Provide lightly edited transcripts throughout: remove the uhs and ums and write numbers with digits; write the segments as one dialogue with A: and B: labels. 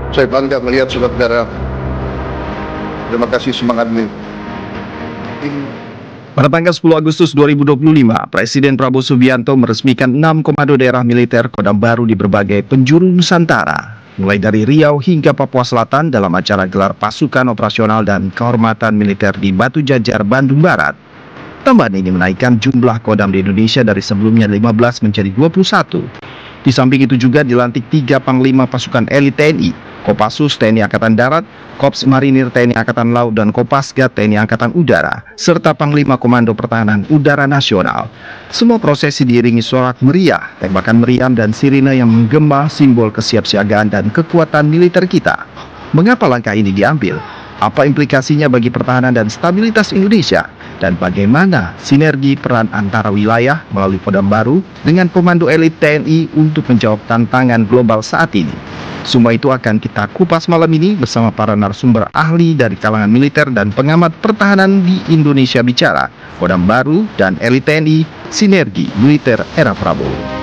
A: Saya bangga melihat saudara-saudara. Terima kasih semangatnya.
B: Pada tanggal 10 Agustus 2025, Presiden Prabowo Subianto meresmikan 6 komando daerah militer Kodam baru di berbagai penjuru Nusantara, mulai dari Riau hingga Papua Selatan dalam acara gelar pasukan operasional dan kehormatan militer di Batu Jajar, Bandung Barat. Tambahan ini menaikkan jumlah Kodam di Indonesia dari sebelumnya 15 menjadi 21. Di samping itu juga dilantik 3 Panglima Pasukan Elit TNI, Kopassus TNI Angkatan Darat, Korps Marinir TNI Angkatan Laut dan Kopasgat TNI Angkatan Udara, serta Panglima Komando Pertahanan Udara Nasional. Semua prosesi diiringi sorak meriah, tembakan meriam dan sirine yang menggema simbol kesiapsiagaan dan kekuatan militer kita. Mengapa langkah ini diambil? Apa implikasinya bagi pertahanan dan stabilitas Indonesia? Dan bagaimana sinergi peran antara wilayah melalui Kodam baru dengan Komando Elit TNI untuk menjawab tantangan global saat ini? Semua itu akan kita kupas malam ini bersama para narasumber ahli dari kalangan militer dan pengamat pertahanan di Indonesia Bicara, Kodam baru dan Elit TNI, sinergi militer era Prabowo.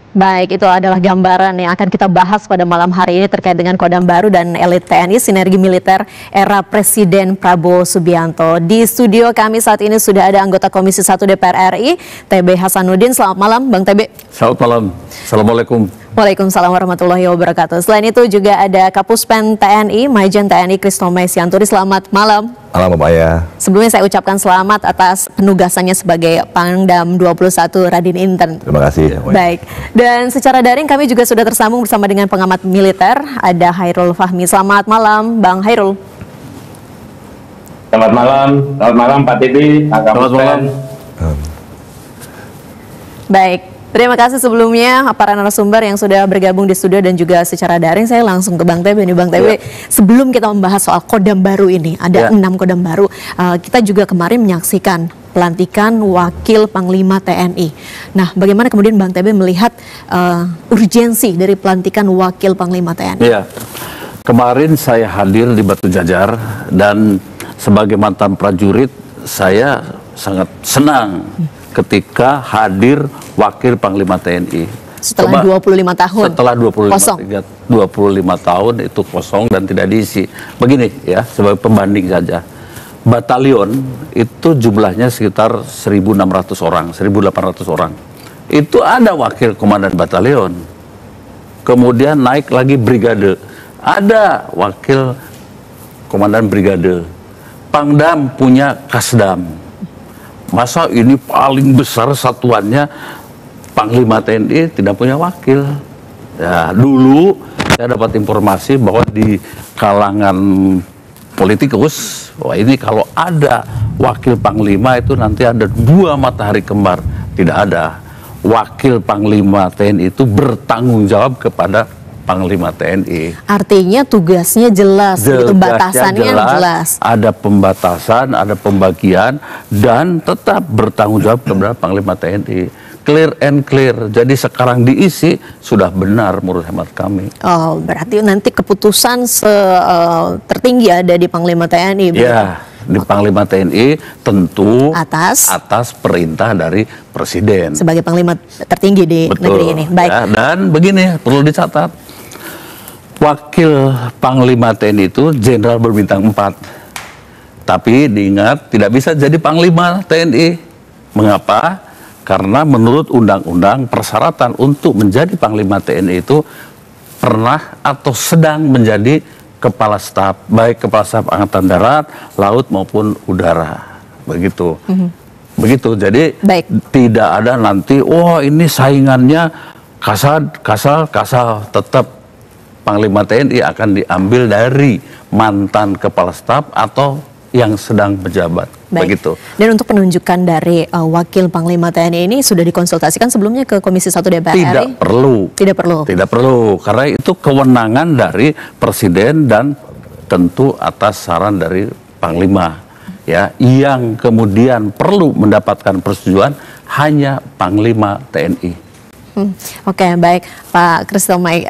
C: Baik, itu adalah gambaran yang akan kita bahas pada malam hari ini terkait dengan Kodam baru dan Elit TNI, sinergi militer era Presiden Prabowo Subianto. Di studio kami saat ini sudah ada anggota Komisi 1 DPR RI, TB Hasanuddin. Selamat malam, Bang TB.
D: Selamat malam. Assalamualaikum.
C: Waalaikumsalam warahmatullahi wabarakatuh. Selain itu juga ada Kapuspen TNI, Majen TNI Kristomai Sianturi. Selamat malam.
D: Malam, Mbak Maya.
C: Sebelumnya saya ucapkan selamat atas penugasannya sebagai Pangdam 21 Radin Inten.
D: Terima kasih.
C: Baik. Dan secara daring kami juga sudah tersambung bersama dengan pengamat militer, ada Hairul Fahmi. Selamat malam, Bang Hairul.
E: Selamat malam Pak Titi, Pak Kapuspen.
C: Baik. Terima kasih sebelumnya para narasumber yang sudah bergabung di studio dan juga secara daring. Saya langsung ke Bang TB nih, Bang TB. Sebelum kita membahas soal Kodam baru ini, ada 6 Kodam baru. Kita juga kemarin menyaksikan pelantikan Wakil Panglima TNI. Nah, bagaimana kemudian Bang TB melihat urgensi dari pelantikan Wakil Panglima TNI?
D: Iya, kemarin saya hadir di Batu Jajar dan sebagai mantan prajurit saya sangat senang ketika hadir Wakil Panglima TNI.
C: Setelah 25 tahun.
D: Setelah 25 tahun itu kosong dan tidak diisi. Begini ya, sebagai pembanding saja. Batalion itu jumlahnya sekitar 1.600 orang, 1.800 orang. Itu ada wakil komandan batalion. Kemudian naik lagi brigade. Ada wakil komandan brigade. Pangdam punya kasdam. Masa ini paling besar satuannya Panglima TNI tidak punya wakil? Ya, dulu saya dapat informasi bahwa di kalangan politikus, wah ini kalau ada wakil Panglima itu nanti ada 2 matahari kembar. Tidak ada. Wakil Panglima TNI itu bertanggung jawab kepada Panglima TNI.
C: Artinya tugasnya jelas, gitu, batasannya jelas.
D: Ada pembatasan, ada pembagian, dan tetap bertanggung jawab kepada Panglima TNI. Clear and clear. Jadi sekarang diisi sudah benar menurut hemat kami.
C: Oh, berarti nanti keputusan tertinggi ada di Panglima TNI.
D: Ya, di Panglima TNI tentu
C: atas
D: perintah dari Presiden.
C: Sebagai Panglima tertinggi di negeri ini. Baik.
D: Ya, dan begini perlu dicatat. Wakil Panglima TNI itu jenderal berbintang 4. Tapi diingat tidak bisa jadi Panglima TNI. Mengapa? Karena menurut undang-undang persyaratan untuk menjadi Panglima TNI itu pernah atau sedang menjadi Kepala Staf, baik Kepala Staf Angkatan Darat, Laut maupun Udara. Begitu. Begitu. Jadi tidak ada nanti, oh ini saingannya Kasal, tetap Panglima TNI akan diambil dari mantan Kepala Staf atau yang sedang menjabat. Begitu.
C: Dan untuk penunjukan dari Wakil Panglima TNI ini sudah dikonsultasikan sebelumnya ke Komisi 1 DPR RI?
D: Tidak perlu.
C: Tidak perlu?
D: Tidak perlu, karena itu kewenangan dari Presiden dan tentu atas saran dari Panglima. Ya, yang kemudian perlu mendapatkan persetujuan hanya Panglima TNI.
C: Oke, baik Pak Christomay,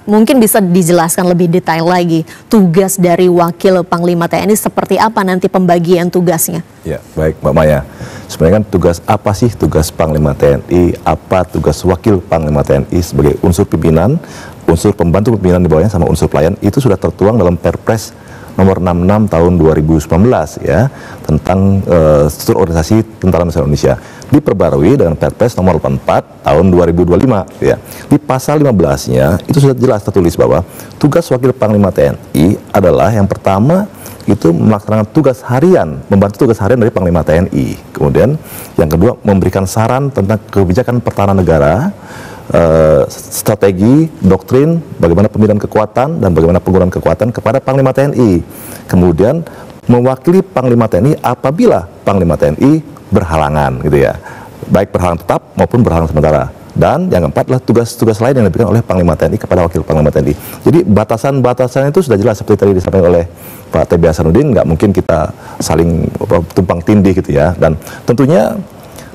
C: mungkin bisa dijelaskan lebih detail lagi tugas dari Wakil Panglima TNI seperti apa nanti pembagian tugasnya?
F: Ya, baik Mbak Maya. Sebenarnya kan tugas apa sih tugas Panglima TNI, apa tugas Wakil Panglima TNI sebagai unsur pimpinan, unsur pembantu pimpinan di bawahnya sama unsur pelayan, itu sudah tertuang dalam Perpres nomor 66 tahun 2019 ya, tentang struktur organisasi Tentara Nasional Indonesia, diperbarui dengan Perpres nomor 84 tahun 2025 ya. Di pasal 15-nya itu sudah jelas tertulis bahwa tugas Wakil Panglima TNI adalah yang pertama itu melaksanakan tugas harian, membantu tugas harian dari Panglima TNI. Kemudian yang kedua memberikan saran tentang kebijakan pertahanan negara, strategi, doktrin, bagaimana pembinaan kekuatan dan bagaimana penggunaan kekuatan kepada Panglima TNI. Kemudian mewakili Panglima TNI apabila Panglima TNI berhalangan gitu ya, baik berhalangan tetap maupun berhalangan sementara. Dan yang keempat adalah tugas-tugas lain yang diberikan oleh Panglima TNI kepada Wakil Panglima TNI. Jadi batasan-batasan itu sudah jelas seperti tadi disampaikan oleh Pak TB Hasanuddin, nggak mungkin kita saling tumpang tindih gitu ya. Dan tentunya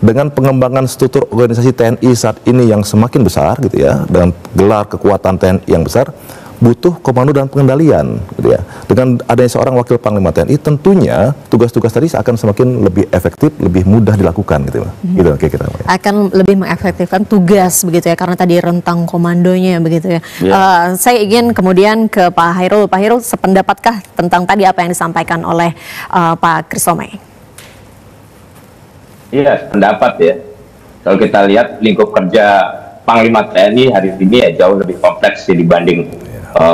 F: dengan pengembangan struktur organisasi TNI saat ini yang semakin besar gitu ya, dengan gelar kekuatan TNI yang besar, butuh komando dan pengendalian gitu ya. Dengan adanya seorang Wakil Panglima TNI, tentunya tugas-tugas tadi akan semakin lebih efektif, lebih mudah dilakukan gitu. Gitu kira-kira.
C: Akan lebih mengefektifkan tugas begitu ya, karena tadi rentang komandonya begitu ya. Saya ingin kemudian ke Pak Hairul. Pak Hairul, sependapatkah tentang tadi apa yang disampaikan oleh Pak Christomay?
E: Iya, pendapat ya. Kalau kita lihat lingkup kerja Panglima TNI hari ini ya jauh lebih kompleks ya, dibanding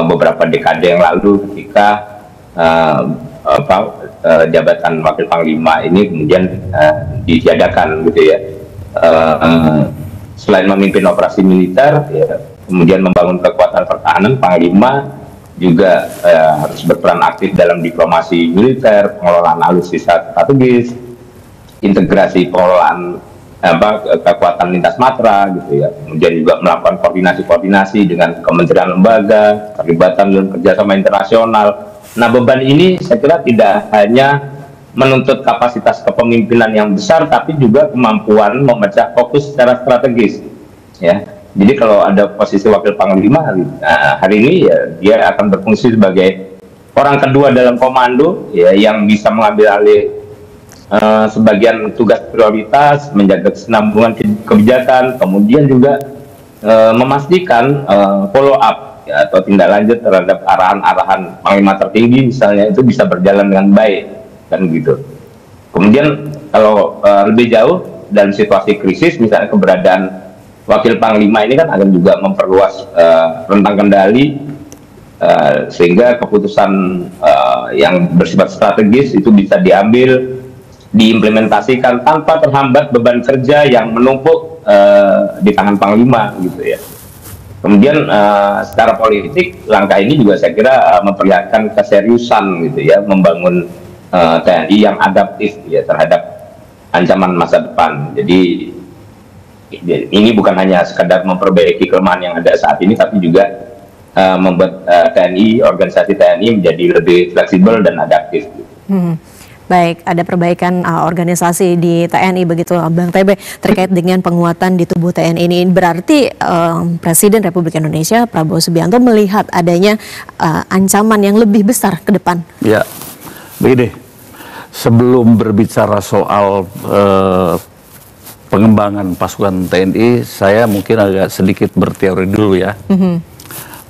E: beberapa dekade yang lalu ketika jabatan Wakil Panglima ini kemudian ditiadakan gitu ya. Selain memimpin operasi militer, ya, kemudian membangun kekuatan pertahanan, Panglima juga harus berperan aktif dalam diplomasi militer, pengelolaan alutsista strategis, integrasi pengelolaan kekuatan lintas matra gitu ya, kemudian juga melakukan koordinasi dengan kementerian lembaga, terlibatan dalam kerjasama internasional. Nah, beban ini saya kira tidak hanya menuntut kapasitas kepemimpinan yang besar, tapi juga kemampuan memecah fokus secara strategis ya. Jadi kalau ada posisi Wakil Panglima hari ini ya, dia akan berfungsi sebagai orang kedua dalam komando ya, yang bisa mengambil alih sebagian tugas prioritas, menjaga kesinambungan kebijakan, kemudian juga memastikan follow up ya, atau tindak lanjut terhadap arahan-arahan Panglima tertinggi misalnya itu bisa berjalan dengan baik kan gitu. Kemudian kalau lebih jauh dalam situasi krisis, misalnya keberadaan Wakil Panglima ini kan akan juga memperluas rentang kendali sehingga keputusan yang bersifat strategis itu bisa diambil, diimplementasikan tanpa terhambat beban kerja yang menumpuk di tangan Panglima gitu ya. Kemudian secara politik langkah ini juga saya kira memperlihatkan keseriusan gitu ya, membangun TNI yang adaptif ya terhadap ancaman masa depan. Jadi ini bukan hanya sekedar memperbaiki kelemahan yang ada saat ini, tapi juga membuat TNI, organisasi TNI menjadi lebih fleksibel dan adaptif.
C: Baik, ada perbaikan organisasi di TNI begitu Bang TB terkait dengan penguatan di tubuh TNI ini. Berarti Presiden Republik Indonesia Prabowo Subianto melihat adanya ancaman yang lebih besar ke depan.
D: Ya, begini, sebelum berbicara soal pengembangan pasukan TNI, saya mungkin agak sedikit berteori dulu ya,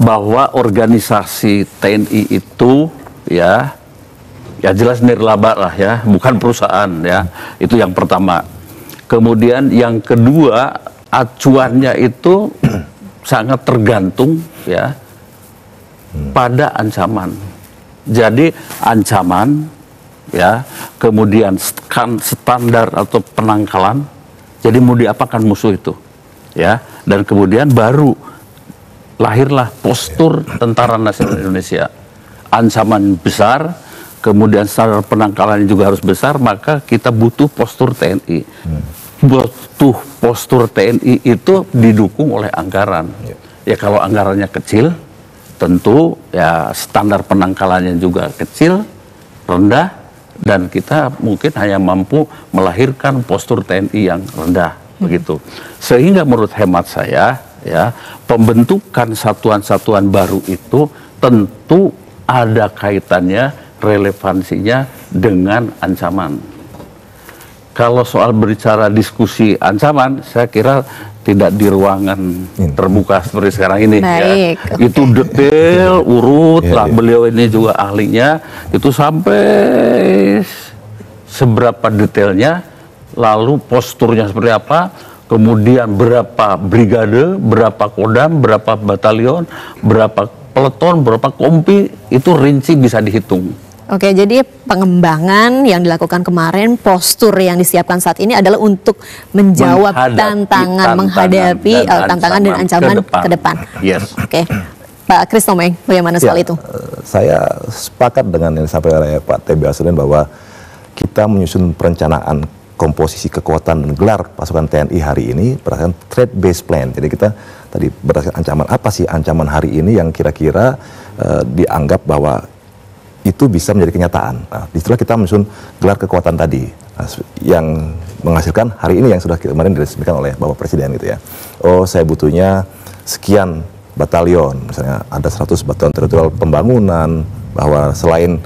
D: bahwa organisasi TNI itu ya jelas nirlaba lah ya, bukan perusahaan ya, itu yang pertama. Kemudian yang kedua, acuannya itu sangat tergantung ya pada ancaman. Jadi ancaman ya, kemudian standar atau penangkalan, jadi mau diapakan musuh itu ya, dan kemudian baru lahirlah postur Tentara Nasional Indonesia. Ancaman besar, kemudian standar penangkalannya juga harus besar, maka kita butuh postur TNI. Butuh postur TNI itu didukung oleh anggaran. Ya kalau anggarannya kecil, tentu ya standar penangkalannya juga kecil, rendah, dan kita mungkin hanya mampu melahirkan postur TNI yang rendah. begitu. Sehingga menurut hemat saya, ya, pembentukan satuan-satuan baru itu tentu ada kaitannya, relevansinya dengan ancaman. Kalau soal berbicara diskusi ancaman, saya kira tidak di ruangan terbuka seperti sekarang ini.
C: Baik,
D: ya. Itu detail, urut lah, beliau ini juga ahlinya, itu sampai seberapa detailnya, lalu posturnya seperti apa, kemudian berapa brigade, berapa kodam, berapa batalion, berapa peleton, berapa kompi, itu rinci bisa dihitung.
C: Oke, jadi pengembangan yang dilakukan kemarin, postur yang disiapkan saat ini adalah untuk menjawab menghadapi tantangan dan ancaman ke depan.
D: Yes.
C: Oke, Pak Kris Tomeng, bagaimana soal itu?
F: Saya sepakat dengan yang disampaikan oleh Pak TB Asrudin bahwa kita menyusun perencanaan komposisi kekuatan dan gelar pasukan TNI hari ini berdasarkan threat based plan. Jadi kita tadi berdasarkan ancaman, apa sih ancaman hari ini yang kira-kira dianggap bahwa itu bisa menjadi kenyataan. Nah, disitulah kita menyusun gelar kekuatan tadi, yang menghasilkan hari ini yang sudah kemarin diresmikan oleh Bapak Presiden gitu ya. Oh, saya butuhnya sekian batalion, misalnya ada 100 batalion teritorial pembangunan, bahwa selain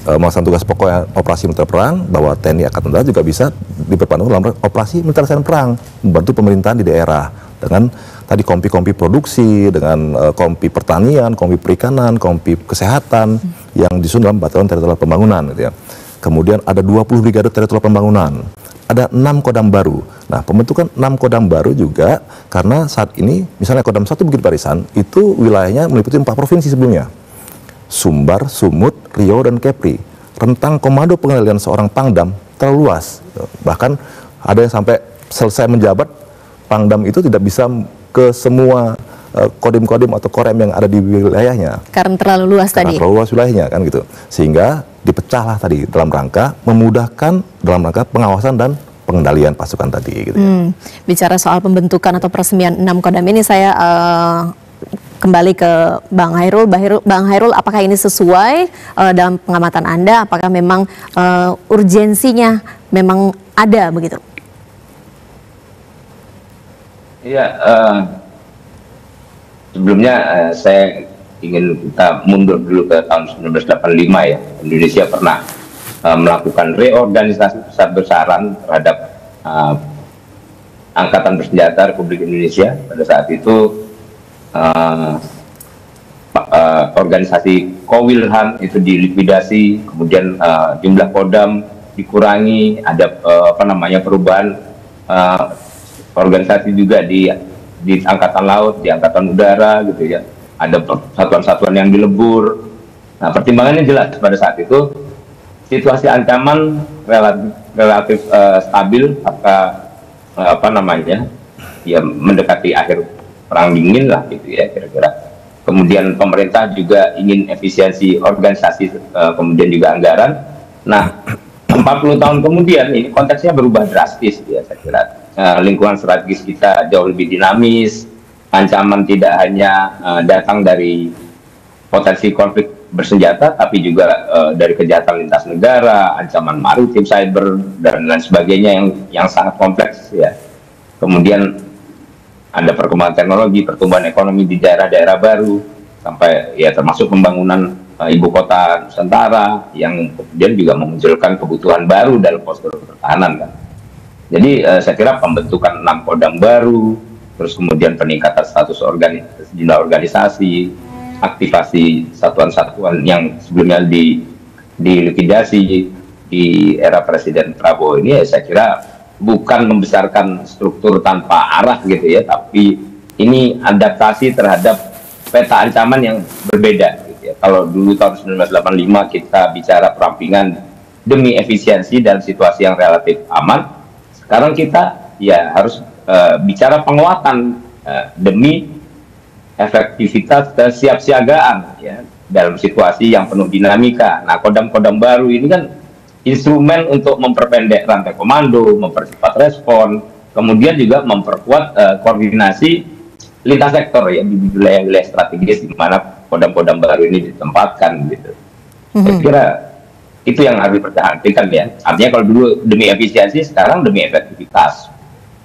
F: melaksanakan tugas pokoknya operasi militer perang, bahwa TNI Angkatan Darat juga bisa diperpanjang dalam operasi militer perang, membantu pemerintahan di daerah dengan tadi kompi-kompi produksi, dengan kompi pertanian, kompi perikanan, kompi kesehatan yang disusun dalam batalion teritorial pembangunan gitu ya. Kemudian ada 20 brigade teritorial pembangunan, ada 6 kodam baru. Nah, pembentukan 6 kodam baru juga karena saat ini misalnya kodam 1 Bukit Barisan itu wilayahnya meliputi 4 provinsi sebelumnya. Sumbar, Sumut, Riau, dan Kepri. Rentang komando pengendalian seorang Pangdam terlalu luas. Bahkan ada yang sampai selesai menjabat, Pangdam itu tidak bisa ke semua kodim-kodim atau korem yang ada di wilayahnya.
C: Karena terlalu luas tadi.
F: Terlalu luas wilayahnya kan gitu. Sehingga dipecahlah tadi dalam rangka memudahkan dalam rangka pengawasan dan pengendalian pasukan tadi gitu ya.
C: Bicara soal pembentukan atau peresmian 6 kodam ini, saya kembali ke Bang Hairul. Bang Hairul, apakah ini sesuai dalam pengamatan Anda? Apakah memang urgensinya memang ada begitu?
E: Iya, sebelumnya saya ingin kita mundur dulu ke tahun 1985 ya. Indonesia pernah melakukan reorganisasi besar-besaran terhadap Angkatan Bersenjata Republik Indonesia. Pada saat itu organisasi Kowilhan itu dilikuidasi, kemudian jumlah kodam dikurangi, ada perubahan organisasi juga di Angkatan Laut, di Angkatan Udara gitu ya. Ada satuan-satuan yang dilebur. Nah, pertimbangannya jelas pada saat itu situasi ancaman relatif stabil, ya mendekati akhir perang dingin lah gitu ya kira-kira. Kemudian pemerintah juga ingin efisiensi organisasi, kemudian juga anggaran. Nah, 40 tahun kemudian ini konteksnya berubah drastis ya saya kira. Lingkungan strategis kita jauh lebih dinamis, ancaman tidak hanya datang dari potensi konflik bersenjata, tapi juga dari kejahatan lintas negara, ancaman maritim, cyber, dan lain sebagainya yang sangat kompleks ya. Kemudian ada perkembangan teknologi, pertumbuhan ekonomi di daerah-daerah baru, sampai ya termasuk pembangunan ibu kota Nusantara yang kemudian juga memunculkan kebutuhan baru dalam postur pertahanan kan. Jadi saya kira pembentukan 6 kodam baru, terus kemudian peningkatan status sejumlah organisasi, aktivasi satuan-satuan yang sebelumnya dilikuidasi di era Presiden Prabowo ini, ya saya kira bukan membesarkan struktur tanpa arah gitu ya, tapi ini adaptasi terhadap peta ancaman yang berbeda gitu ya. Kalau dulu tahun 1985 kita bicara perampingan demi efisiensi dalam situasi yang relatif aman, sekarang kita ya harus bicara penguatan demi efektivitas kesiapsiagaan ya dalam situasi yang penuh dinamika. Nah, kodam-kodam baru ini kan instrumen untuk memperpendek rantai komando, mempercepat respon, kemudian juga memperkuat koordinasi lintas sektor ya di wilayah-wilayah strategis di mana kodam-kodam baru ini ditempatkan gitu. Saya kira itu yang harus dipertahankan ya. Artinya kalau dulu demi efisiensi, sekarang demi efektivitas.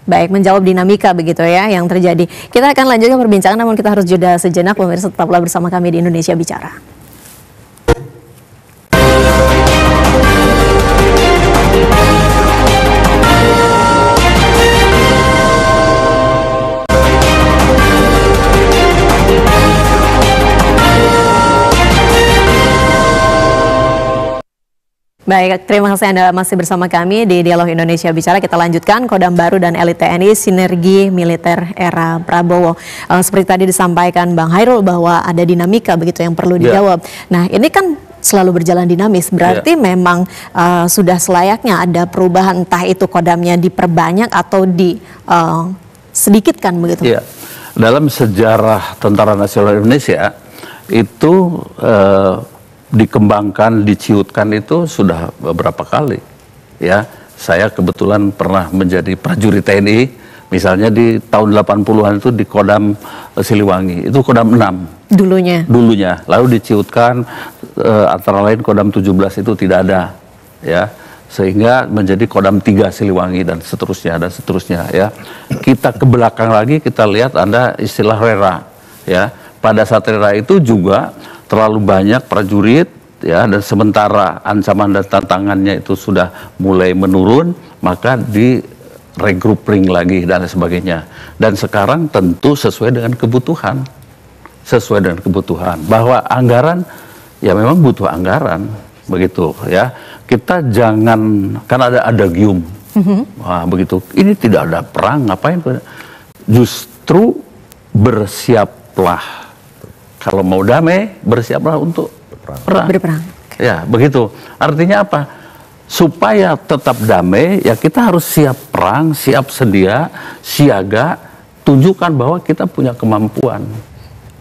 C: Baik, menjawab dinamika begitu ya yang terjadi. Kita akan lanjutkan perbincangan, namun kita harus jeda sejenak. Pemirsa, tetaplah bersama kami di Indonesia Bicara. Baik, terima kasih Anda masih bersama kami di Dialog Indonesia Bicara. Kita lanjutkan Kodam Baru dan elit TNI sinergi militer era Prabowo. Seperti tadi disampaikan Bang Hairul bahwa ada dinamika begitu yang perlu dijawab. Nah, ini kan selalu berjalan dinamis. Berarti memang sudah selayaknya ada perubahan, entah itu kodamnya diperbanyak atau sedikitkan begitu.
D: Ya. Dalam sejarah Tentara Nasional Indonesia itu dikembangkan, diciutkan itu sudah beberapa kali. Ya, saya kebetulan pernah menjadi prajurit TNI, misalnya di tahun 80-an itu di Kodam Siliwangi, itu Kodam 6. Dulunya. Lalu diciutkan antara lain Kodam 17 itu tidak ada. Ya, sehingga menjadi Kodam 3 Siliwangi dan seterusnya ya. Kita ke belakang lagi kita lihat ada istilah rera. Ya, pada saat rera itu juga terlalu banyak prajurit ya, dan sementara ancaman dan tantangannya itu sudah mulai menurun, maka di regrouping lagi dan sebagainya. Dan sekarang tentu sesuai dengan kebutuhan bahwa anggaran ya memang butuh anggaran begitu ya. Kita jangan, kan ada adagium, wah begitu, ini tidak ada perang, ngapain? Justru bersiaplah. Kalau mau damai, bersiaplah untuk berperang. Ya, begitu. Artinya apa? Supaya tetap damai, ya kita harus siap perang, siap sedia, siaga, tunjukkan bahwa kita punya kemampuan.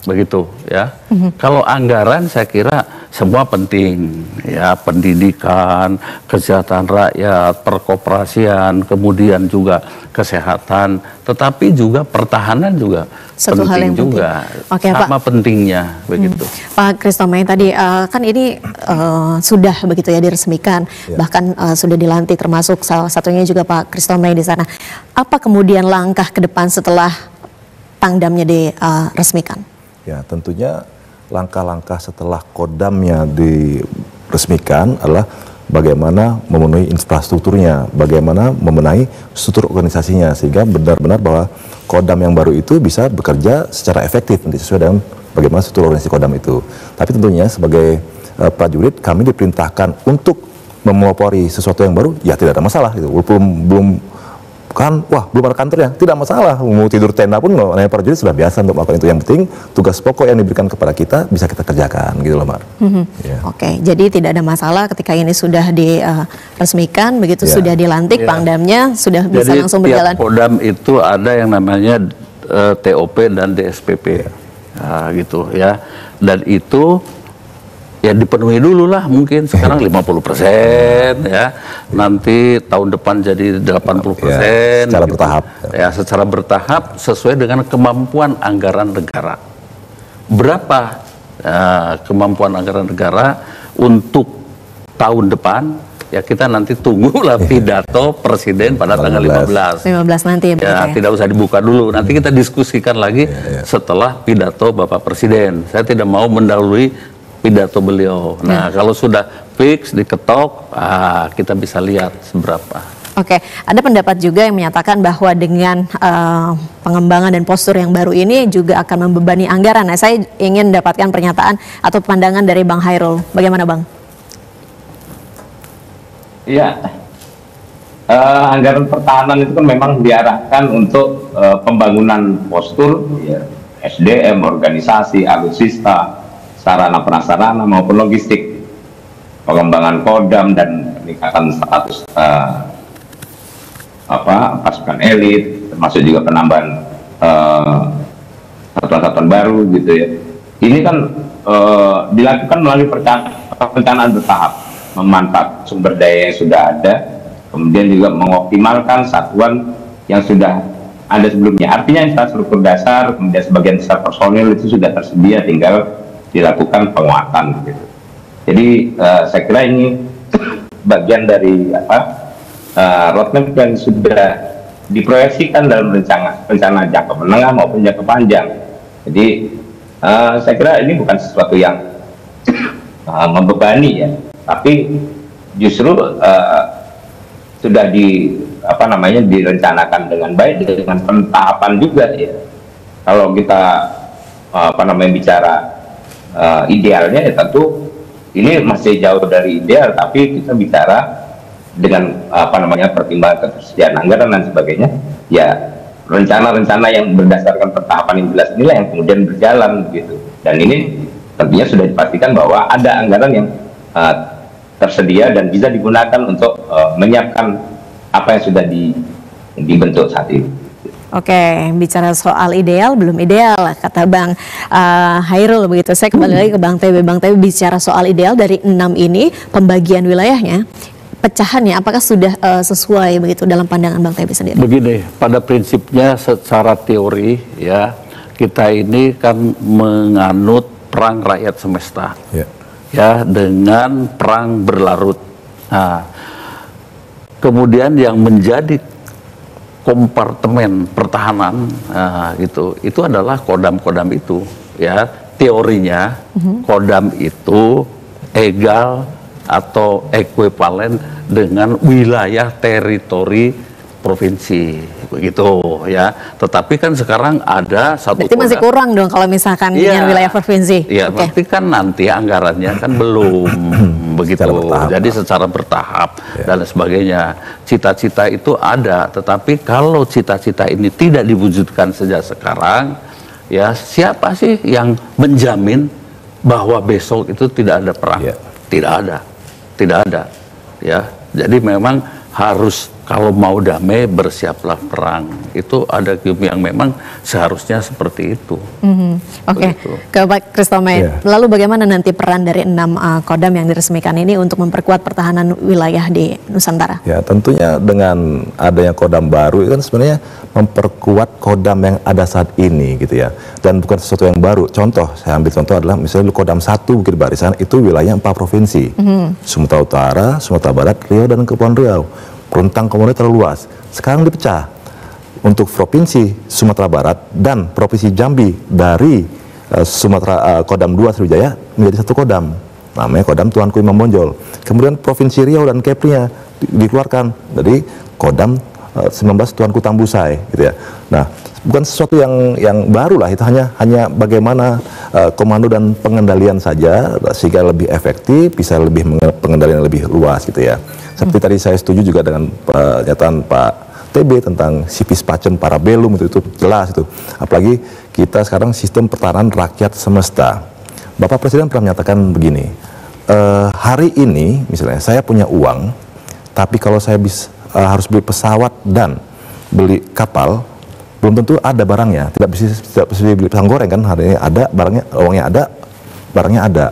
D: Begitu, ya. Kalau anggaran saya kira semua penting, ya, pendidikan, kesehatan rakyat, perkoperasian, kemudian juga kesehatan, tetapi juga pertahanan juga
C: satu hal yang
D: juga,
C: Oke,
D: sama
C: Pak.
D: Pentingnya begitu.
C: Pak Kristomey tadi kan ini sudah begitu ya diresmikan, bahkan sudah dilantik, termasuk salah satunya juga Pak Kristomey di sana. Apa kemudian langkah ke depan setelah Pangdamnya diresmikan?
F: Ya, tentunya langkah-langkah setelah Kodamnya diresmikan adalah bagaimana memenuhi infrastrukturnya, bagaimana membenahi struktur organisasinya, sehingga benar-benar bahwa Kodam yang baru itu bisa bekerja secara efektif sesuai dengan bagaimana struktur organisasi Kodam itu. Tapi tentunya sebagai prajurit kami diperintahkan untuk memelopori sesuatu yang baru, ya tidak ada masalah gitu. Belum belum ada kantornya, tidak masalah, mau tidur tenda pun namanya prajurit sudah biasa untuk melakukan itu. Yang penting tugas pokok yang diberikan kepada kita bisa kita kerjakan gitu loh, Mar.
C: Oke, jadi tidak ada masalah ketika ini sudah diresmikan, begitu sudah dilantik, Pangdamnya sudah bisa langsung berjalan.
D: Tiap Kodam itu ada yang namanya TOP dan DSPP, nah, gitu ya. Dan itu ya dipenuhi dulu lah, mungkin sekarang 50% ya, nanti tahun depan jadi 80%.
F: Secara
D: gitu.
F: bertahap.
D: Ya, secara bertahap sesuai dengan kemampuan anggaran negara. Berapa kemampuan anggaran negara untuk tahun depan? Ya kita nanti tunggulah pidato Presiden pada tanggal 15
C: nanti
D: ya, tidak usah dibuka dulu. Nanti kita diskusikan lagi setelah pidato Bapak Presiden. Saya tidak mau mendahului pidato beliau. Nah, kalau sudah fix, diketok, kita bisa lihat seberapa.
C: Oke, ada pendapat juga yang menyatakan bahwa dengan pengembangan dan postur yang baru ini juga akan membebani anggaran. Nah, saya ingin mendapatkan pernyataan atau pandangan dari Bang Hairul. Bagaimana, Bang?
E: Iya, anggaran pertahanan itu kan memang diarahkan untuk pembangunan postur, ya, SDM, organisasi, alutsista, sarana prasarana maupun logistik, pengembangan Kodam dan peningkatan status pasukan elit, termasuk juga penambahan satuan-satuan baru gitu ya. Ini kan dilakukan melalui perencanaan bertahap, memanfaatkan sumber daya yang sudah ada, kemudian juga mengoptimalkan satuan yang sudah ada sebelumnya. Artinya infrastruktur dasar, kemudian sebagian besar personil itu sudah tersedia, tinggal dilakukan penguatan gitu. Jadi saya kira ini bagian dari roadmap yang sudah diproyeksikan dalam rencana jangka menengah maupun jangka panjang. Jadi saya kira ini bukan sesuatu yang membebani ya, tapi justru sudah direncanakan dengan baik dengan pentahapan juga ya. Kalau kita bicara idealnya ya tentu ini masih jauh dari ideal, tapi kita bicara dengan pertimbangan ketersediaan anggaran dan sebagainya, ya rencana-rencana yang berdasarkan pentahapan yang jelas inilah yang kemudian berjalan gitu. Dan ini tentunya sudah dipastikan bahwa ada anggaran yang tersedia dan bisa digunakan untuk menyiapkan apa yang sudah dibentuk saat ini.
C: Oke, bicara soal ideal, belum ideal kata Bang Hairul begitu. Saya kembali lagi ke Bang TB. Bang TB, bicara soal ideal dari 6 ini, pembagian wilayahnya, pecahannya apakah sudah sesuai begitu dalam pandangan Bang TB sendiri? Begini,
D: pada prinsipnya secara teori ya, kita ini kan menganut perang rakyat semesta. Ya, dengan perang berlarut. Nah, kemudian yang menjadi kompartemen pertahanan itu adalah kodam-kodam itu ya. Teorinya kodam itu egal atau ekuivalen dengan wilayah teritori provinsi begitu ya. Tetapi kan sekarang ada satu
C: berarti masih kurang dong kalau misalkan dengan wilayah provinsi.
D: Iya, tapi kan nanti anggarannya kan belum begitu. Jadi secara bertahap dan sebagainya. Cita-cita itu ada, tetapi kalau cita-cita ini tidak diwujudkan sejak sekarang, ya siapa sih yang menjamin bahwa besok itu tidak ada perang? Tidak ada. Ya, jadi memang harus kalau mau damai bersiaplah perang. Itu ada game yang memang seharusnya seperti itu.
C: Oke, ke Pak Christomay. Lalu bagaimana nanti peran dari 6 kodam yang diresmikan ini untuk memperkuat pertahanan wilayah di Nusantara?
F: Ya, tentunya dengan adanya kodam baru itu kan sebenarnya memperkuat kodam yang ada saat ini gitu ya. Dan bukan sesuatu yang baru. Contoh, saya ambil contoh adalah misalnya kodam 1 Bukit Barisan itu wilayah 4 provinsi. Sumatera Utara, Sumatera Barat, Riau dan Kepulauan Riau. Rentang komunitas terlalu luas. Sekarang dipecah untuk provinsi Sumatera Barat dan provinsi Jambi dari Kodam 2 Sriwijaya menjadi satu kodam, namanya Kodam Tuanku Imam Bonjol. Kemudian provinsi Riau dan Kepri-nya dikeluarkan dari Kodam 19 Tuanku Tambusai, gitu ya. Nah, bukan sesuatu yang baru lah, itu hanya bagaimana komando dan pengendalian saja sehingga lebih efektif, bisa lebih pengendalian lebih luas, gitu ya. Seperti tadi saya setuju juga dengan pernyataan Pak TB tentang civis pacem parabellum, itu jelas itu. Apalagi kita sekarang sistem pertahanan rakyat semesta. Bapak Presiden pernah menyatakan begini, hari ini misalnya saya punya uang, tapi kalau saya harus beli pesawat dan beli kapal, belum tentu ada barangnya. Tidak bisa beli pisang goreng kan, hari ini ada barangnya, uangnya ada, barangnya ada.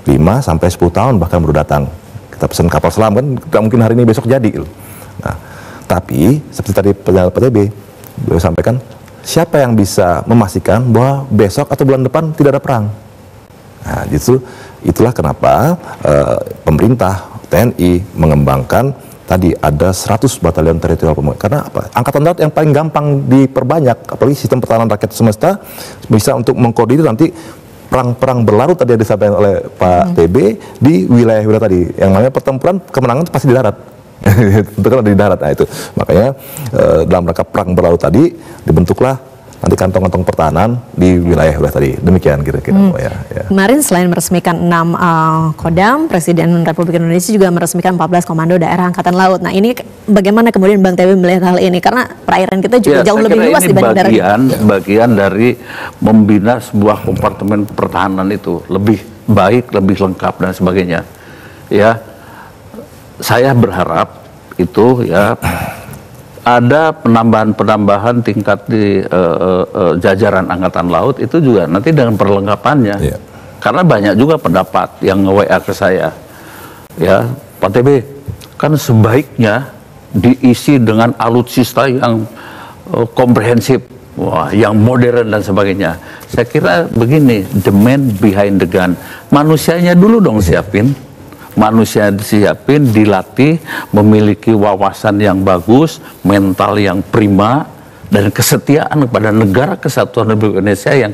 F: 5 sampai 10 tahun bahkan baru datang. Kita pesan kapal selam kan, tidak mungkin hari ini besok jadi. Nah, tapi seperti tadi penjelasan Pak TB, beliau sampaikan, siapa yang bisa memastikan bahwa besok atau bulan depan tidak ada perang? Nah, justru itulah kenapa pemerintah TNI mengembangkan tadi ada 100 batalion teritorial pemuda. Karena apa? Angkatan darat yang paling gampang diperbanyak, apalagi sistem pertahanan rakyat semesta bisa untuk mengkoordinir nanti perang-perang berlarut tadi yang disampaikan oleh Pak TB di wilayah-wilayah tadi. Yang namanya pertempuran kemenangan itu pasti di darat. Tentu kan ada di darat. Nah, itu makanya dalam rangka perang berlarut tadi dibentuklah nanti kantong-kantong pertahanan di wilayah-wilayah tadi. Demikian kira-kira.
C: Kemarin selain meresmikan 6 kodam, Presiden Republik Indonesia juga meresmikan 14 komando daerah Angkatan Laut. Nah, ini bagaimana kemudian Bang TB melihat hal ini? Karena perairan kita juga jauh lebih luas dibanding darat.
D: Bagian dari membina sebuah kompartemen pertahanan itu lebih baik, lebih lengkap dan sebagainya. Ya, saya berharap itu ya ada penambahan tingkat di jajaran Angkatan Laut itu juga nanti dengan perlengkapannya. Karena banyak juga pendapat yang nge-WA ke saya. Ya, Pak TB, kan sebaiknya diisi dengan alutsista yang komprehensif, yang modern dan sebagainya. Saya kira begini, the man behind the gun. Manusianya dulu dong siapin. manusia disiapin, dilatih, memiliki wawasan yang bagus, mental yang prima, dan kesetiaan kepada negara kesatuan Republik Indonesia yang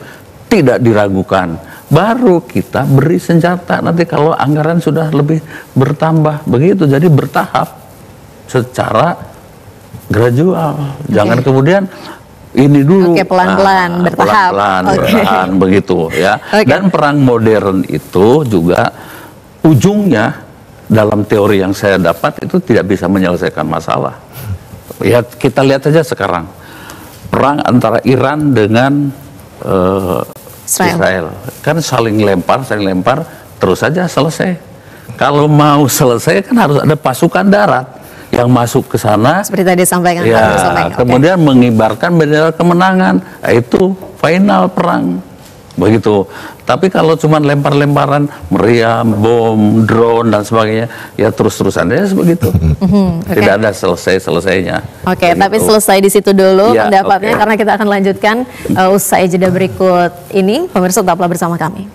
D: tidak diragukan. Baru kita beri senjata nanti kalau anggaran sudah lebih bertambah. Begitu, jadi bertahap secara gradual. Jangan kemudian ini dulu.
C: Oke, pelan-pelan, bertahap.
D: Pelan-pelan, begitu ya. Dan perang modern itu juga ujungnya dalam teori yang saya dapat itu tidak bisa menyelesaikan masalah. Ya, kita lihat saja sekarang perang antara Iran dengan Israel. Kan saling lempar terus saja selesai. Kalau mau selesai kan harus ada pasukan darat yang masuk ke sana.
C: Seperti tadi disampaikan.
D: Ya, kemudian mengibarkan bendera kemenangan. Nah, itu final perang. Begitu. Tapi kalau cuma lempar-lemparan, meriam, bom, drone dan sebagainya, ya terus-terusan ya begitu. Tidak ada selesai-selesainya.
C: Oke, tapi selesai di situ dulu
D: ya,
C: pendapatnya karena kita akan lanjutkan usai jeda berikut ini. Pemirsa tetaplah bersama kami.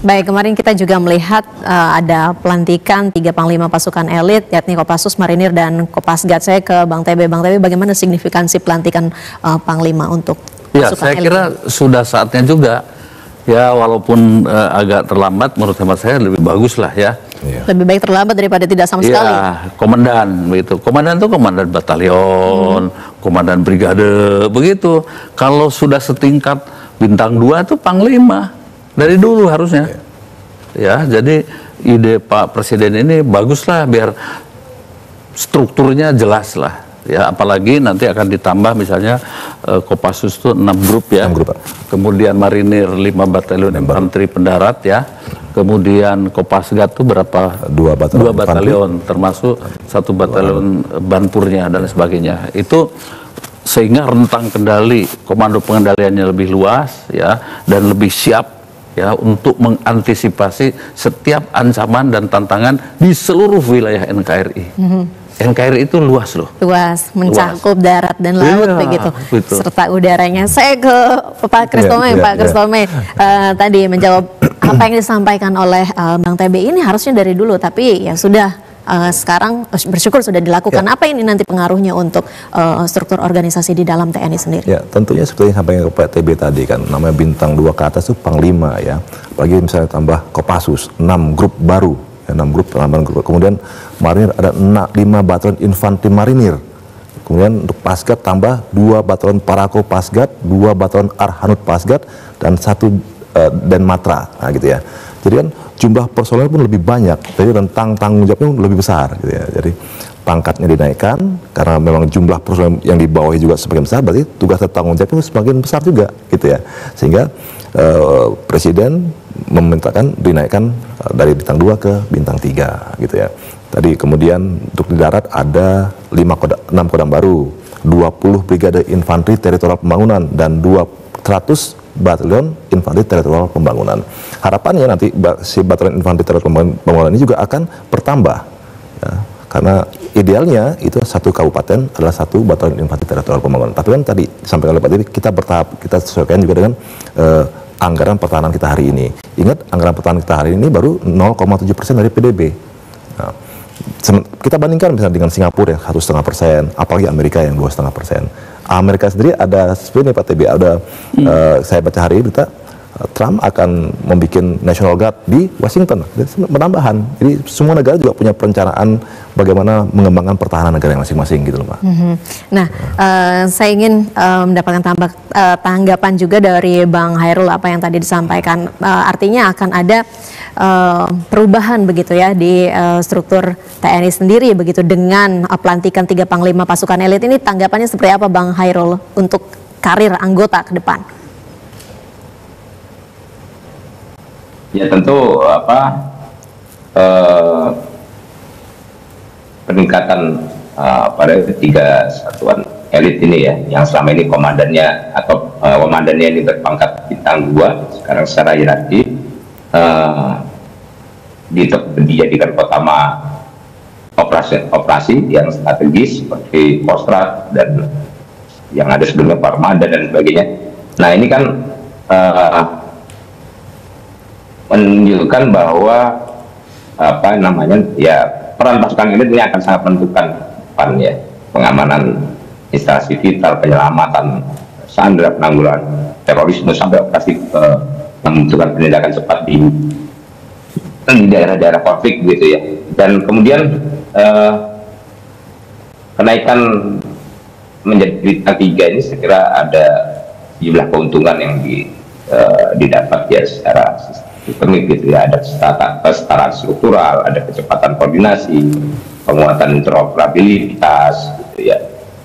C: Baik, kemarin kita juga melihat ada pelantikan 3 panglima pasukan elit, yakni Kopassus, Marinir, dan Kopasgat. Saya ke Bang TB. Bang TB, bagaimana signifikansi pelantikan panglima untuk pasukan
D: saya
C: elit?
D: kira sudah saatnya juga. Ya, walaupun agak terlambat, menurut hemat saya lebih bagus lah ya.
C: Lebih baik terlambat daripada tidak sama sekali.
D: Ya, komandan begitu. Komandan itu komandan batalion, komandan brigade, begitu. Kalau sudah setingkat bintang 2 itu panglima. Dari dulu harusnya. Ya, jadi ide Pak Presiden ini baguslah biar strukturnya jelas lah. Ya, apalagi nanti akan ditambah misalnya Kopassus itu 6 grup ya.
F: 6 grup, Pak.
D: Kemudian Marinir 5 batalion infanteri pendarat ya. Kemudian Kopasgat itu berapa?
F: 2
D: batalion termasuk 1 batalion Banpurnya dan sebagainya. Itu sehingga rentang kendali, komando pengendaliannya lebih luas ya, dan lebih siap ya untuk mengantisipasi setiap ancaman dan tantangan di seluruh wilayah NKRI. NKRI itu luas loh.
C: Luas, mencakup darat dan laut begitu. Serta udaranya. Saya ke Pak Kristome, Pak Kristome tadi menjawab apa yang disampaikan oleh Bang TB ini harusnya dari dulu, tapi ya sudah. Sekarang bersyukur sudah dilakukan. Apa ini nanti pengaruhnya untuk struktur organisasi di dalam TNI sendiri? Ya,
F: tentunya seperti yang sampaikan ke Pak TB tadi kan, namanya bintang 2 ke atas itu panglima ya. Apalagi misalnya tambah Kopassus 6 grup baru, ya, 6 grup penambahan grup. Kemudian Marinir ada 5 batalion infanteri Marinir. Kemudian untuk Pasgat tambah 2 batalion Parako Pasgat, 2 batalion Arhanud Pasgat, dan 1 Denmatra. Nah gitu ya. Jadi kan jumlah personel pun lebih banyak, jadi rentang tanggung jawabnya pun lebih besar gitu ya. Jadi pangkatnya dinaikkan karena memang jumlah personel yang dibawahi juga semakin besar, berarti tugas dan tanggung jawabnya semakin besar juga gitu ya. Sehingga Presiden memintakan dinaikkan dari bintang 2 ke bintang 3 gitu ya. Tadi kemudian untuk di darat ada 6 kodam baru, 20 brigade infanteri teritorial pembangunan, dan 200 batalion infanteri teritorial pembangunan. Harapannya nanti si batalion infanteri teritorial pembangunan ini juga akan bertambah ya, karena idealnya itu 1 kabupaten adalah 1 batalion infanteri teritorial pembangunan. Tapi kan tadi disampaikan oleh Pak Dewi, kita bertahap, kita sesuaikan juga dengan anggaran pertahanan kita hari ini. Ingat, anggaran pertahanan kita hari ini baru 0,7% dari PDB. Nah, kita bandingkan misalnya dengan Singapura yang 1,5%, apalagi Amerika yang 2,5%. Amerika sendiri ada sebenarnya Pak TB, ada saya baca hari ini berita Trump akan membuat National Guard di Washington, penambahan. Jadi semua negara juga punya perencanaan bagaimana mengembangkan pertahanan negara masing-masing gitu loh, Mbak.
C: Nah, saya ingin mendapatkan tanggapan juga dari Bang Hairul apa yang tadi disampaikan. Artinya akan ada perubahan begitu ya di struktur TNI sendiri begitu dengan pelantikan 3 panglima pasukan elit ini. Tanggapannya seperti apa Bang Hairul untuk karir anggota ke depan?
E: Ya tentu peningkatan pada 3 satuan elit ini ya, yang selama ini komandannya atau komandannya ini berpangkat bintang 2, sekarang secara hierarki dijadikan pertama operasi yang strategis seperti Kostrad dan yang ada sebelumnya Parmada dan sebagainya. Nah ini kan menunjukkan bahwa peran pasukan elit ini akan sangat menentukan ya, pengamanan instalasi vital, penyelamatan sandera, penanggulangan terorisme sampai operasi membutuhkan penindakan cepat di daerah-daerah konflik gitu ya. Dan kemudian kenaikan menjadi bintang 3 ini saya kira ada jumlah keuntungan yang didapat ya secara sistemik gitu ya, ada kesetaraan struktural, ada kecepatan koordinasi, penguatan interoperabilitas gitu ya.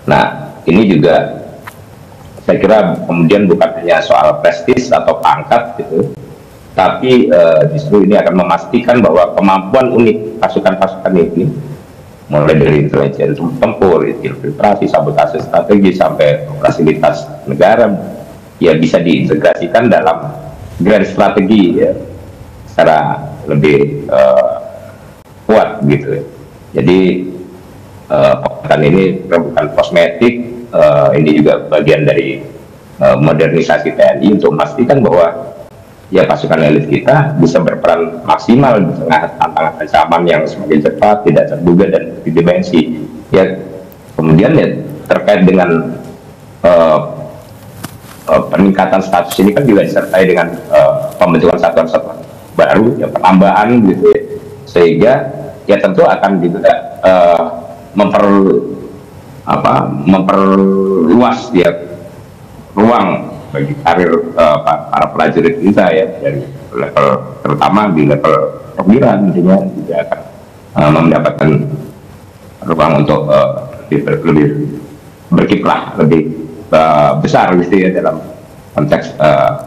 E: Nah ini juga saya kira kemudian bukan hanya soal prestis atau pangkat gitu, tapi justru ini akan memastikan bahwa kemampuan unit pasukan-pasukan ini mulai dari intelijen tempur, infiltrasi, sabotase strategis sampai operasi lintas negara ya bisa diintegrasikan dalam grand strategi ya, secara lebih kuat gitu. Jadi pasukan ini bukan kosmetik, ini juga bagian dari modernisasi TNI untuk memastikan bahwa ya pasukan elit kita bisa berperan maksimal di tengah tantangan ancaman yang semakin cepat, tidak terduga dan multidimensi. Ya kemudian ya terkait dengan peningkatan status ini kan juga disertai dengan pembentukan satuan-satuan baru, ya penambahan gitu ya, sehingga ya tentu akan juga memperluas ya ruang bagi karir para prajurit kita ya, dari level terutama di level perwira tentunya juga akan mendapatkan ruang untuk lebih berkiprah lebih besar gitu ya dalam konteks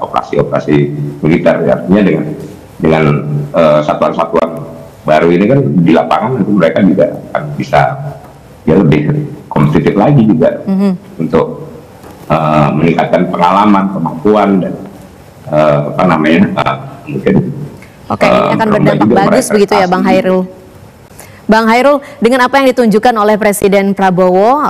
E: operasi-operasi militer ya. Artinya dengan satuan-satuan baru ini kan di lapangan itu mereka juga akan bisa ya lebih kompetitif lagi juga untuk meningkatkan pengalaman, kemampuan dan mungkin
C: ini akan berdampak bagus begitu ya Bang Hairul. Bang Hairul, dengan apa yang ditunjukkan oleh Presiden Prabowo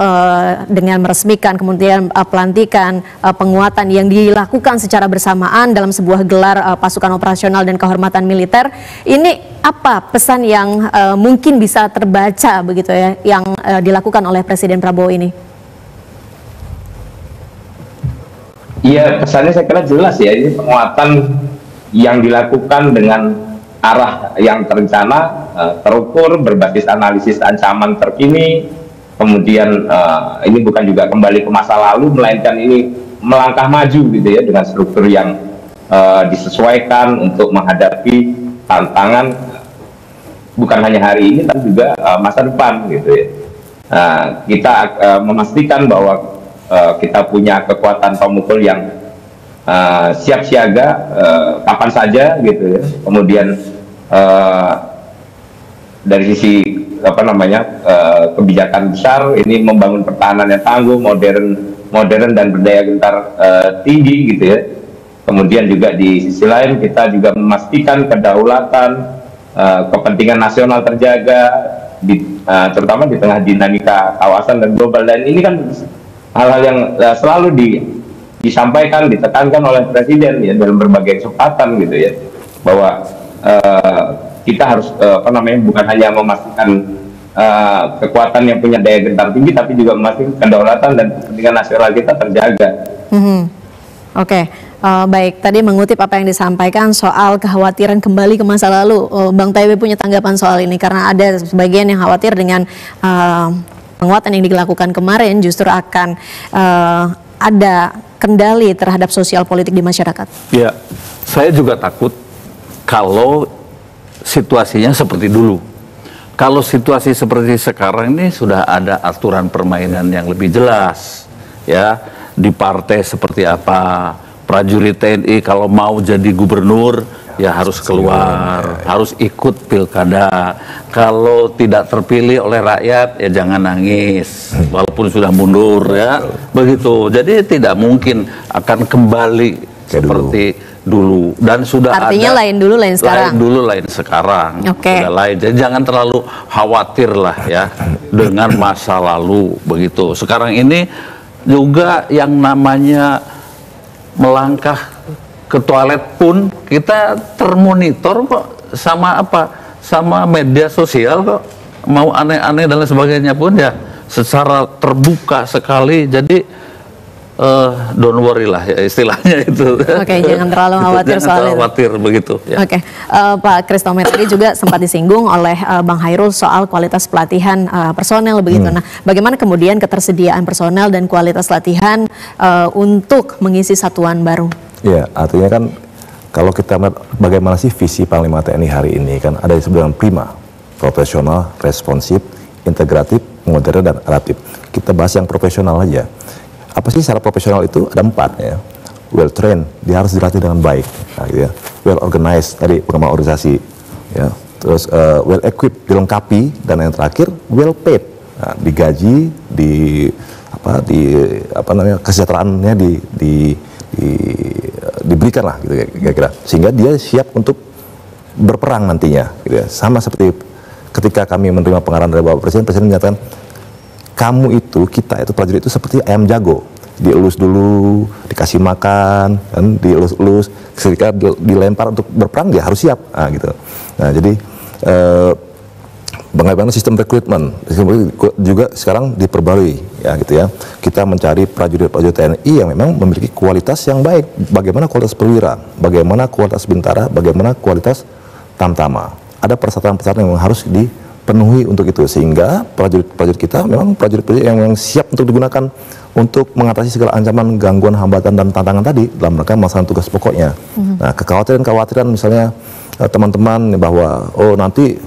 C: dengan meresmikan kemudian pelantikan penguatan yang dilakukan secara bersamaan dalam sebuah gelar pasukan operasional dan kehormatan militer, ini apa pesan yang mungkin bisa terbaca begitu ya yang dilakukan oleh Presiden Prabowo ini?
E: Iya, pesannya saya kira jelas ya, ini penguatan yang dilakukan dengan arah yang terencana, terukur, berbasis analisis ancaman terkini. Kemudian ini bukan juga kembali ke masa lalu, melainkan ini melangkah maju gitu ya, dengan struktur yang disesuaikan untuk menghadapi tantangan bukan hanya hari ini tapi juga masa depan gitu ya. Kita memastikan bahwa kita punya kekuatan pemukul yang siap siaga kapan saja gitu ya. Kemudian dari sisi kebijakan besar ini membangun pertahanan yang tangguh, modern dan berdaya gentar tinggi gitu ya. Kemudian juga di sisi lain kita juga memastikan kedaulatan, kepentingan nasional terjaga terutama di tengah dinamika kawasan dan global. Dan ini kan hal-hal yang selalu disampaikan, ditekankan oleh Presiden ya dalam berbagai kesempatan gitu ya, bahwa kita harus bukan hanya memastikan kekuatan yang punya daya gentar tinggi, tapi juga memastikan kedaulatan dan kepentingan nasional kita terjaga.
C: Oke. Baik, tadi mengutip apa yang disampaikan soal kekhawatiran kembali ke masa lalu. Bang TB punya tanggapan soal ini karena ada sebagian yang khawatir dengan penguatan yang dilakukan kemarin justru akan ada kendali terhadap sosial politik di masyarakat.
D: Ya, saya juga takut kalau situasinya seperti dulu. Kalau situasi seperti sekarang ini sudah ada aturan permainan yang lebih jelas, ya, di partai seperti apa. Prajurit TNI kalau mau jadi gubernur ya harus keluar, harus ikut pilkada. Kalau tidak terpilih oleh rakyat ya jangan nangis, walaupun sudah mundur ya, begitu. Jadi tidak mungkin akan kembali seperti dulu. Dan sudah
C: artinya
D: ada,
C: lain dulu lain sekarang.
D: Lain dulu lain sekarang. Sudah lain. Jadi jangan terlalu khawatir lah ya dengan masa lalu begitu. Sekarang ini juga yang namanya melangkah ke toilet pun kita termonitor kok, sama apa, sama media sosial kok, mau aneh-aneh dan lain sebagainya pun ya secara terbuka sekali. Jadi don't worry lah ya istilahnya itu.
C: Oke, jangan terlalu khawatir
D: jangan
C: soal
D: terlalu
C: itu.
D: khawatir begitu. Ya.
C: Oke, Pak Kristomer tadi juga sempat disinggung oleh Bang Hairul soal kualitas pelatihan personel begitu. Nah, bagaimana kemudian ketersediaan personel dan kualitas latihan untuk mengisi satuan baru?
F: Ya, artinya kan kalau kita melihat bagaimana sih visi Panglima TNI hari ini kan ada yang disebut dengan prima, profesional, responsif, integratif, modern dan adaptif. Kita bahas yang profesional aja. Apa sih secara profesional itu? Ada 4 ya. Well trained, dia harus dilatih dengan baik. Nah, gitu ya. Well organized, tadi pengembangan organisasi. Ya. Terus well equipped, dilengkapi, dan yang terakhir well paid. Nah, digaji, kesejahteraannya diberikan lah gitu kira-kira. Sehingga dia siap untuk berperang nantinya. Gitu ya. Sama seperti ketika kami menerima pengarahan dari Bapak Presiden, Presiden menyatakan kamu itu, kita itu prajurit itu seperti ayam jago, dielus dulu, dikasih makan, kan, dielus-elus, ketika dilempar untuk berperang dia harus siap, nah, gitu. Nah jadi bagaimana sistem rekrutmen juga sekarang diperbarui, ya gitu ya. Kita mencari prajurit-prajurit TNI yang memang memiliki kualitas yang baik. Bagaimana kualitas perwira, bagaimana kualitas bintara, bagaimana kualitas tamtama. Ada persyaratan-persyaratan yang harus penuhi untuk itu, sehingga prajurit-prajurit kita memang prajurit-prajurit yang siap untuk digunakan untuk mengatasi segala ancaman, gangguan, hambatan dan tantangan tadi dalam rangka melaksanakan tugas pokoknya. Nah, kekhawatiran misalnya teman-teman bahwa nanti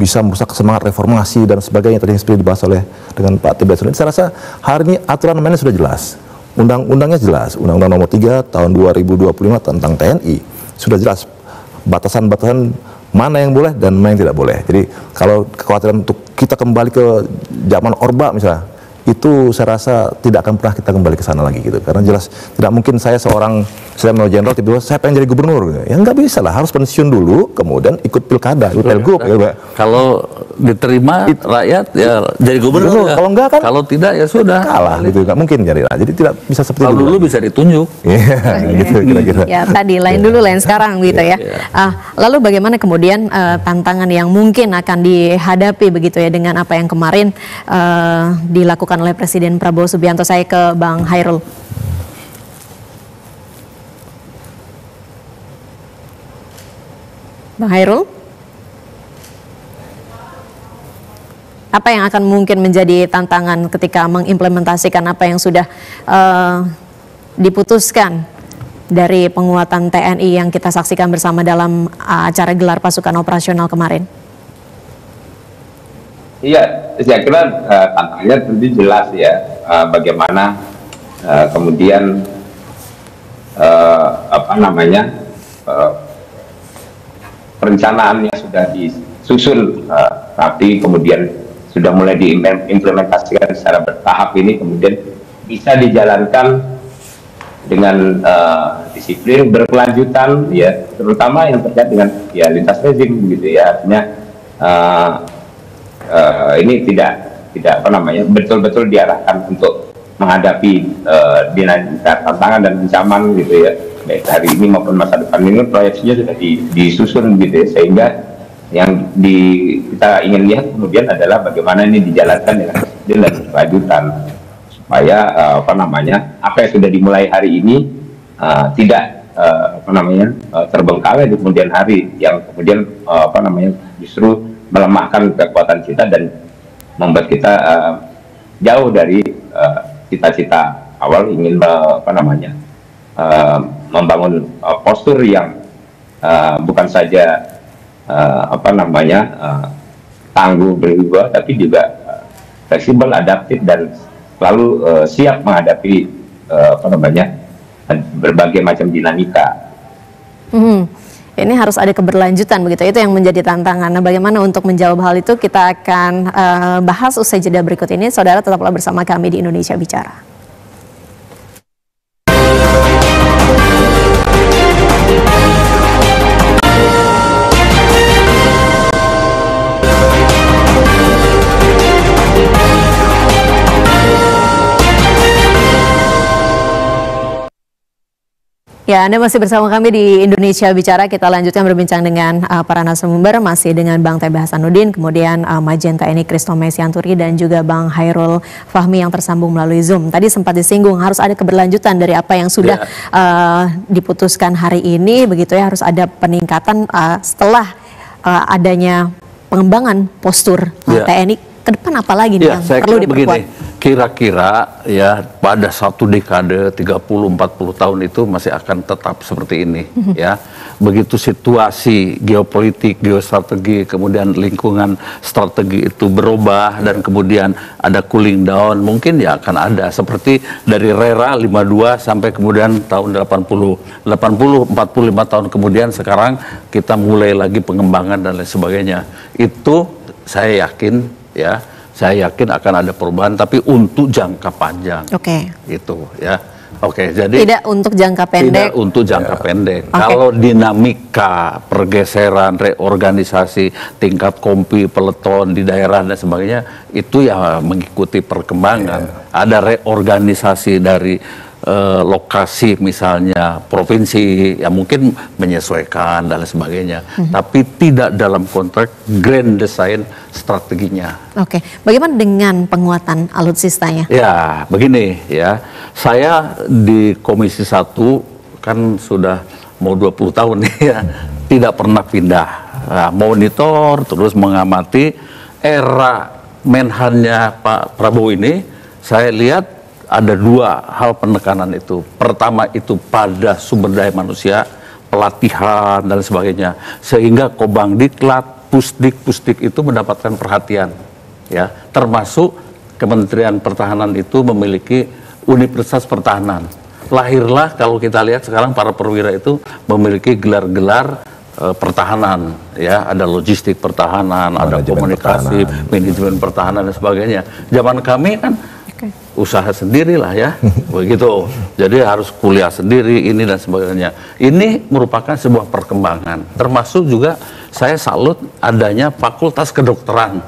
F: bisa merusak semangat reformasi dan sebagainya tadi yang seperti dibahas oleh dengan Pak TB. Saya rasa hari ini aturan mainnya sudah jelas, undang-undangnya jelas, Undang-Undang Nomor 3 Tahun 2025 tentang TNI sudah jelas batasan-batasan mana yang boleh dan mana yang tidak boleh. Jadi kalau kekhawatiran untuk kita kembali ke zaman Orba misalnya, itu saya rasa tidak akan pernah kita kembali ke sana lagi gitu. Karena jelas tidak mungkin saya seorang jenderal tiba-tiba saya pengen jadi gubernur gitu. Ya nggak bisa lah, harus pensiun dulu kemudian ikut pilkada, ikut pilgub gitu.
D: Kalau diterima rakyat ya jadi gubernur.
F: Kalau enggak kan
D: kalau tidak ya sudah
F: kalah gitu, nggak mungkin jadi. Jadi tidak bisa seperti
D: kalau dulu bisa ditunjuk.
F: Gitu kira-kira.
C: Ya tadi lain dulu lain sekarang gitu ya. Lalu bagaimana kemudian tantangan yang mungkin akan dihadapi begitu ya dengan apa yang kemarin dilakukan oleh Presiden Prabowo Subianto? Saya ke Bang Hairul. Bang Hairul, apa yang akan mungkin menjadi tantangan ketika mengimplementasikan apa yang sudah diputuskan dari penguatan TNI yang kita saksikan bersama dalam acara gelar pasukan operasional kemarin?
E: Iya, saya kira tantangannya tentu jelas ya, bagaimana kemudian perencanaannya sudah disusun rapi, kemudian sudah mulai diimplementasikan secara bertahap ini, kemudian bisa dijalankan dengan disiplin berkelanjutan ya, terutama yang terkait dengan ya lintas rezim begitu ya, artinya ini tidak betul-betul diarahkan untuk menghadapi dinamika tantangan dan ancaman gitu ya, baik hari ini maupun masa depan. Ini proyeksinya sudah disusun gitu ya, sehingga yang kita ingin lihat kemudian adalah bagaimana ini dijalankan dengan disiplin dan berkelanjutan supaya apa yang sudah dimulai hari ini tidak terbengkalai di kemudian hari, yang kemudian justru melemahkan kekuatan kita dan membuat kita jauh dari cita-cita awal ingin membangun postur yang bukan saja tangguh berubah, tapi juga fleksibel, adaptif, dan selalu siap menghadapi berbagai macam dinamika.
C: Ini harus ada keberlanjutan begitu, itu yang menjadi tantangan. Nah, bagaimana untuk menjawab hal itu kita akan bahas usai jeda berikut ini. Saudara tetaplah bersama kami di Indonesia Bicara. Ya, Anda masih bersama kami di Indonesia Bicara. Kita lanjutkan berbincang dengan para narasumber, masih dengan Bang Tebe Hasanuddin, kemudian Majen TNI Christomay Sianturi, dan juga Bang Hairul Fahmi yang tersambung melalui Zoom. Tadi sempat disinggung harus ada keberlanjutan dari apa yang sudah diputuskan hari ini, begitu ya, harus ada peningkatan setelah adanya pengembangan postur TNI. Ke depan apa lagi nih yang perlu diperkuat?
D: Kira-kira ya pada satu dekade 30-40 tahun itu masih akan tetap seperti ini ya. Begitu situasi geopolitik, geostrategi, kemudian lingkungan strategi itu berubah dan kemudian ada cooling down, mungkin ya akan ada seperti dari RERA 52 sampai kemudian tahun 45 tahun kemudian sekarang kita mulai lagi pengembangan dan lain sebagainya. Itu saya yakin ya. Saya yakin akan ada perubahan, tapi untuk jangka panjang. Itu ya. Jadi
C: tidak untuk jangka pendek.
D: Tidak untuk jangka pendek. Kalau dinamika, pergeseran, reorganisasi, tingkat kompi, peleton di daerah dan sebagainya, itu ya mengikuti perkembangan. Ada reorganisasi dari lokasi misalnya provinsi, ya mungkin menyesuaikan dan lain sebagainya, tapi tidak dalam konteks grand design strateginya.
C: Bagaimana dengan penguatan alutsistanya?
D: Ya, begini ya, saya di Komisi 1 kan sudah mau 20 tahun nih ya, tidak pernah pindah. Nah, monitor terus mengamati era Menhannya Pak Prabowo ini, saya lihat ada dua hal penekanan itu. Pertama itu pada sumber daya manusia, pelatihan dan sebagainya, sehingga Kobangdiklat, Pusdik itu mendapatkan perhatian ya, termasuk Kementerian Pertahanan itu memiliki Universitas Pertahanan. Lahirlah kalau kita lihat sekarang para perwira itu memiliki gelar-gelar pertahanan ya, ada logistik pertahanan, ada komunikasi, manajemen pertahanan dan sebagainya. Zaman kami kan usaha sendiri lah ya, begitu. Jadi harus kuliah sendiri ini dan sebagainya. Ini merupakan sebuah perkembangan. Termasuk juga saya salut adanya Fakultas Kedokteran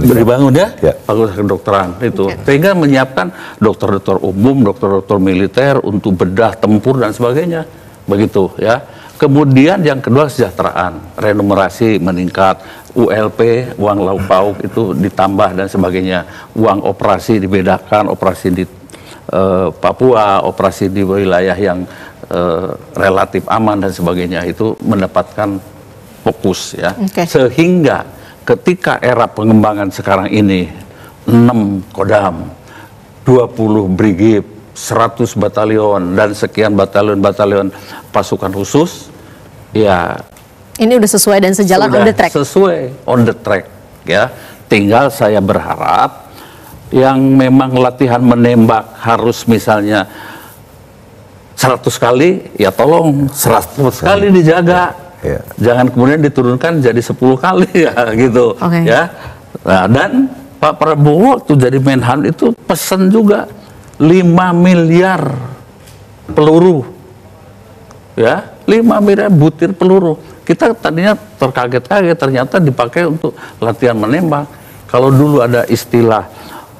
D: dibangun ya, Fakultas Kedokteran itu, sehingga menyiapkan dokter-dokter umum, dokter-dokter militer untuk bedah tempur dan sebagainya, begitu ya. Kemudian yang kedua kesejahteraan, remunerasi meningkat, ULP, uang lauk pauk itu ditambah dan sebagainya, uang operasi dibedakan, operasi di Papua, operasi di wilayah yang relatif aman dan sebagainya, itu mendapatkan fokus ya. Sehingga ketika era pengembangan sekarang ini 6 Kodam, 20 brigif, 100 batalion dan sekian batalion pasukan khusus, ya
C: ini udah sesuai dan sejalan on the track.
D: Sesuai on the track ya. Tinggal saya berharap yang memang latihan menembak harus misalnya 100 kali, ya tolong 100 kali dijaga. Jangan kemudian diturunkan jadi 10 kali ya gitu ya. Nah, dan Pak Prabowo waktu jadi Menhan itu pesan juga 5 miliar peluru ya, 5 miliar butir peluru. Kita tadinya terkaget-kaget, ternyata dipakai untuk latihan menembak. Kalau dulu ada istilah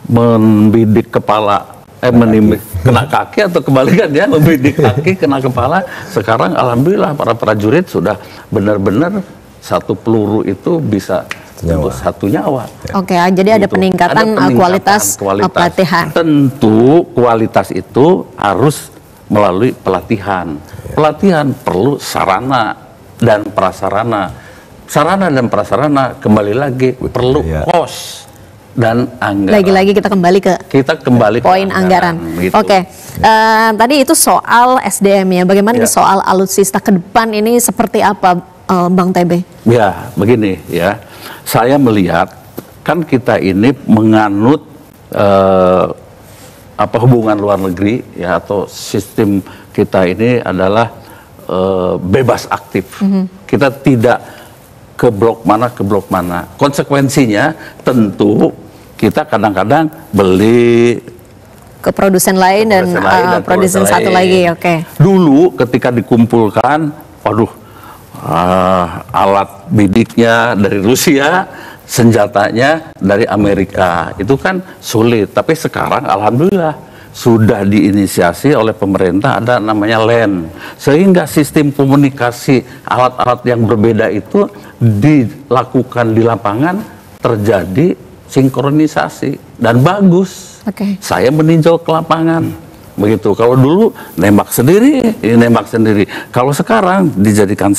D: membidik kepala, menimik kena kaki atau kebalikan ya, membidik kaki kena kepala. Sekarang alhamdulillah para prajurit sudah benar-benar satu peluru itu bisa satu nyawa.
C: Jadi ada peningkatan kualitas pelatihan.
D: Tentu kualitas itu harus melalui pelatihan. pelatihan, perlu sarana dan prasarana. Sarana dan prasarana kembali lagi perlu kos dan anggaran.
C: Lagi-lagi kita kembali ke poin anggaran.
D: Gitu.
C: Oke. Tadi itu soal SDM ya. Bagaimana nih soal alutsista ke depan ini seperti apa, Bang TB?
D: Ya, begini ya. Saya melihat kan kita ini menganut hubungan luar negeri ya, atau sistem kita ini adalah bebas aktif. Kita tidak ke blok mana. Konsekuensinya tentu kita kadang-kadang beli
C: ke produsen lain dan produsen satu lagi. Oke.
D: Dulu ketika dikumpulkan, waduh, alat bidiknya dari Rusia, senjatanya dari Amerika, itu kan sulit. Tapi sekarang alhamdulillah sudah diinisiasi oleh pemerintah, ada namanya LAN, sehingga sistem komunikasi alat-alat yang berbeda itu dilakukan di lapangan, terjadi sinkronisasi dan bagus. Saya meninjau ke lapangan begitu. Kalau dulu nembak sendiri, ini nembak sendiri. Kalau sekarang dijadikan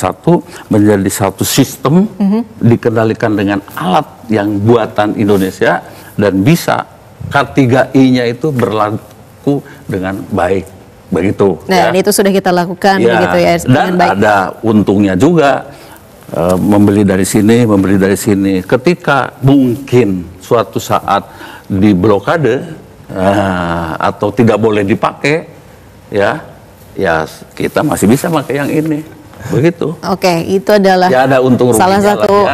D: menjadi satu sistem, dikendalikan dengan alat yang buatan Indonesia, dan bisa K3I-nya itu berlaku dengan baik, begitu.
C: Nah, itu sudah kita lakukan begitu ya.
D: Dan ada untungnya juga, membeli dari sini. Ketika mungkin suatu saat diblokade atau tidak boleh dipakai, ya kita masih bisa pakai yang ini. Begitu.
C: Oke, itu adalah
D: ada untung
C: salah satu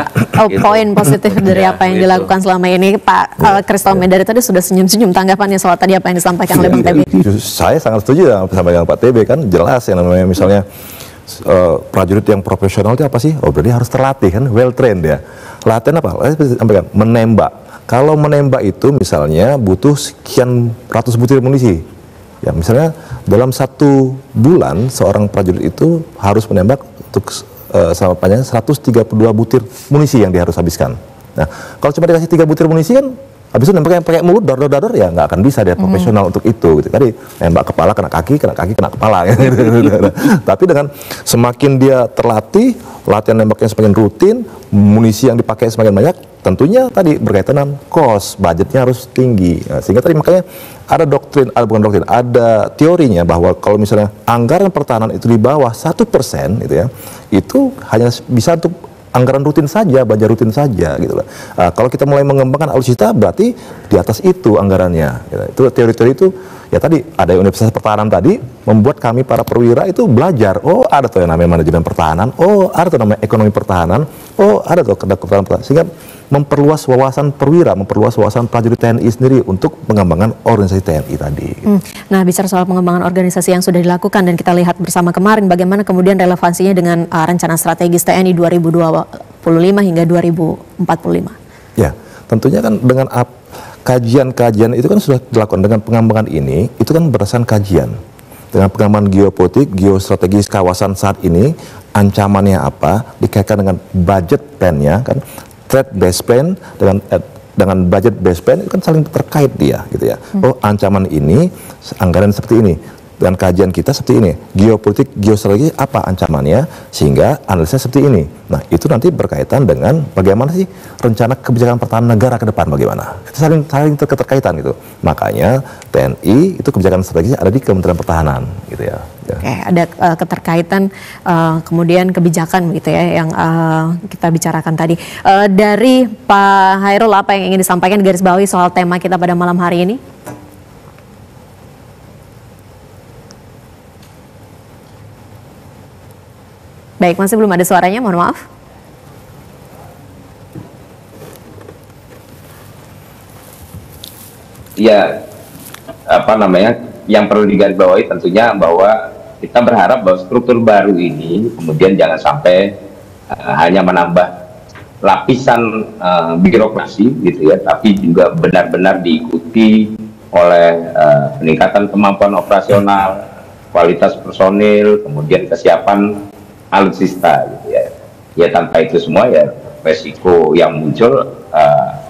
C: poin positif dari apa yang dilakukan selama ini. Pak Christo Medari tadi sudah senyum-senyum tanggapannya soal tadi apa yang disampaikan oleh Bang TB.
F: Saya sangat setuju sama yang Pak TB, kan jelas yang namanya misalnya prajurit yang profesional itu apa sih? Oh, berarti harus terlatih kan, well trained ya. Latihan apa? Saya sampaikan menembak. Kalau menembak itu misalnya butuh sekian ratus butir munisi. Ya, misalnya dalam 1 bulan seorang prajurit itu harus menembak untuk sama panjangnya 132 butir munisi yang dia harus habiskan. Nah, kalau cuma dikasih 3 butir munisi kan habis itu nembaknya pakai mulut, dar, ya nggak akan bisa dia profesional untuk itu. Gitu. Tadi nembak kepala kena kaki, kena kepala. Gitu. Tapi dengan semakin dia terlatih, latihan nembaknya semakin rutin, munisi yang dipakai semakin banyak, tentunya tadi berkaitan dengan cost, budgetnya harus tinggi. Nah, sehingga tadi makanya ada ada teorinya bahwa kalau misalnya anggaran pertahanan itu di bawah 1% gitu ya, itu hanya bisa untuk anggaran rutin saja, belanja rutin saja gitu loh. Kalau kita mulai mengembangkan alutsista berarti di atas itu anggarannya. Gitu. Itu teori-teori itu ya tadi ada Universitas Pertahanan tadi membuat kami para perwira itu belajar. Oh, ada tuh yang namanya manajemen pertahanan. Oh, ada tuh namanya ekonomi pertahanan. Oh, ada tuh kedokteran pertahanan. Sehingga memperluas wawasan perwira, memperluas wawasan prajurit TNI sendiri untuk pengembangan organisasi TNI tadi.
C: Nah, bicara soal pengembangan organisasi yang sudah dilakukan dan kita lihat bersama kemarin bagaimana kemudian relevansinya dengan rencana strategis TNI 2025 hingga 2045.
F: Ya, tentunya kan dengan kajian-kajian itu kan sudah dilakukan dengan pengembangan ini, itu kan berdasarkan kajian. Dengan pengembangan geopolitik, geostrategis kawasan saat ini, ancamannya apa, dikaitkan dengan budget plan-nya kan, threat based plan dengan budget based plan itu kan saling terkait dia gitu ya. Oh, ancaman ini anggaran seperti ini. Dengan kajian kita seperti ini, geopolitik, geostrategi apa ancamannya, sehingga analisnya seperti ini. Nah, itu nanti berkaitan dengan bagaimana sih rencana kebijakan pertahanan negara ke depan bagaimana. Itu saling keterkaitan gitu. Makanya TNI itu kebijakan strategis ada di Kementerian Pertahanan gitu ya.
C: Oke, ada keterkaitan kemudian kebijakan gitu ya yang kita bicarakan tadi. Dari Pak Hairul, apa yang ingin disampaikan garis bawahi soal tema kita pada malam hari ini? Baik, masih belum ada suaranya, mohon maaf.
E: Ya, yang perlu digarisbawahi tentunya bahwa kita berharap bahwa struktur baru ini kemudian jangan sampai hanya menambah lapisan birokrasi gitu ya, tapi juga benar-benar diikuti oleh peningkatan kemampuan operasional, kualitas personil, kemudian kesiapan alutsista gitu ya. Ya, tanpa itu semua ya resiko yang muncul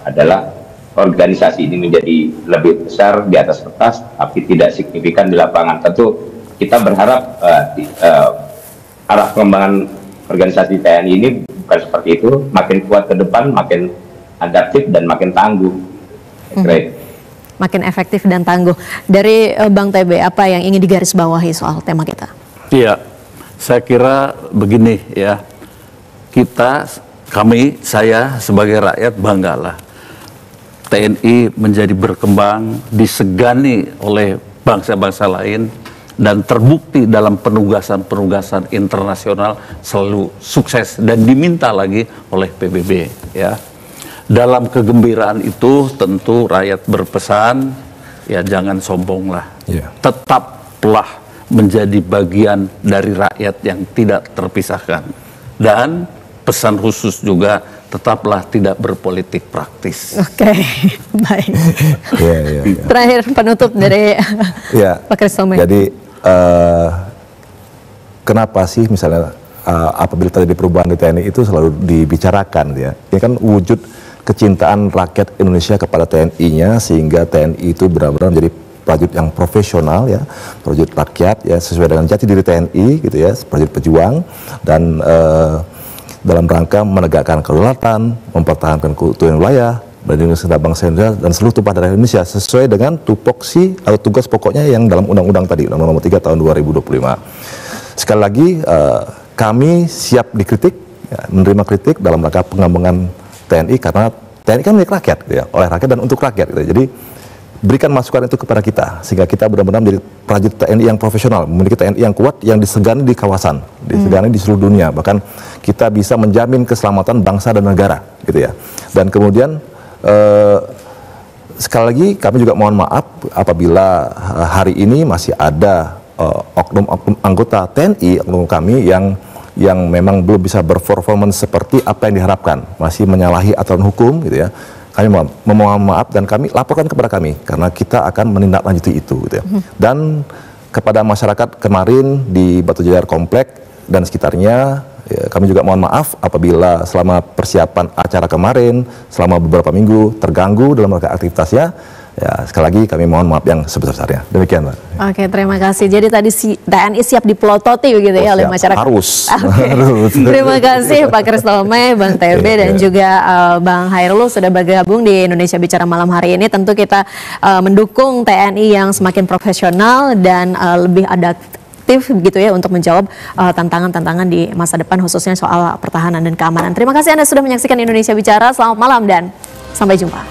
E: adalah organisasi ini menjadi lebih besar di atas kertas tapi tidak signifikan di lapangan. Tentu kita berharap arah pengembangan organisasi TNI ini bukan seperti itu, makin kuat ke depan, makin adaptif dan makin tangguh. Great.
C: Makin efektif dan tangguh. Dari Bang TB, apa yang ingin digarisbawahi soal tema kita?
D: Iya, saya kira begini ya, saya sebagai rakyat banggalah TNI menjadi berkembang, disegani oleh bangsa-bangsa lain, dan terbukti dalam penugasan-penugasan internasional selalu sukses dan diminta lagi oleh PBB ya. Dalam kegembiraan itu tentu rakyat berpesan ya, jangan sombonglah. Tetaplah menjadi bagian dari rakyat yang tidak terpisahkan. Dan pesan khusus juga, tetaplah tidak berpolitik praktis.
C: Oke, baik. Terakhir penutup dari Pak Christomey.
F: Jadi kenapa sih misalnya apabila terjadi perubahan di TNI itu selalu dibicarakan ya? Ini kan wujud kecintaan rakyat Indonesia kepada TNI-nya, sehingga TNI itu benar-benar menjadi prajurit yang profesional ya, prajurit rakyat ya, sesuai dengan jati diri TNI gitu ya, prajurit pejuang, dan dalam rangka menegakkan kedaulatan, mempertahankan keutuhan wilayah dan Indonesia bangsa Indonesia dan seluruh tumpah darah Indonesia sesuai dengan tupoksi atau tugas pokoknya yang dalam undang-undang tadi, Undang-Undang Nomor 3 Tahun 2025. Sekali lagi kami siap dikritik, ya, menerima kritik dalam rangka pengembangan TNI, karena TNI kan milik rakyat gitu ya, oleh rakyat dan untuk rakyat gitu. Jadi berikan masukan itu kepada kita sehingga kita benar-benar menjadi prajurit TNI yang profesional, memiliki TNI yang kuat, yang disegani di kawasan, disegani di seluruh dunia, bahkan kita bisa menjamin keselamatan bangsa dan negara gitu ya. Dan kemudian sekali lagi kami juga mohon maaf apabila hari ini masih ada oknum-oknum anggota TNI, oknum kami yang memang belum bisa berperformance seperti apa yang diharapkan, masih menyalahi aturan hukum gitu ya. Kami memohon maaf dan kami laporkan kepada kami, karena kita akan menindaklanjuti itu gitu ya. Dan kepada masyarakat kemarin di Batu Jajar Komplek dan sekitarnya, ya, kami juga mohon maaf apabila selama persiapan acara kemarin selama beberapa minggu terganggu dalam rangka aktivitasnya. Ya, sekali lagi kami mohon maaf yang sebesar-besarnya. Demikian, Mbak.
C: Oke, terima kasih. Jadi tadi TNI siap dipelototi begitu ya oleh masyarakat.
F: Harus.
C: Harus. Terima kasih Pak Christomey, Bang TB dan juga Bang Hairul sudah bergabung di Indonesia Bicara malam hari ini. Tentu kita mendukung TNI yang semakin profesional dan lebih adaptif gitu ya untuk menjawab tantangan-tantangan di masa depan, khususnya soal pertahanan dan keamanan. Terima kasih Anda sudah menyaksikan Indonesia Bicara. Selamat malam dan sampai jumpa.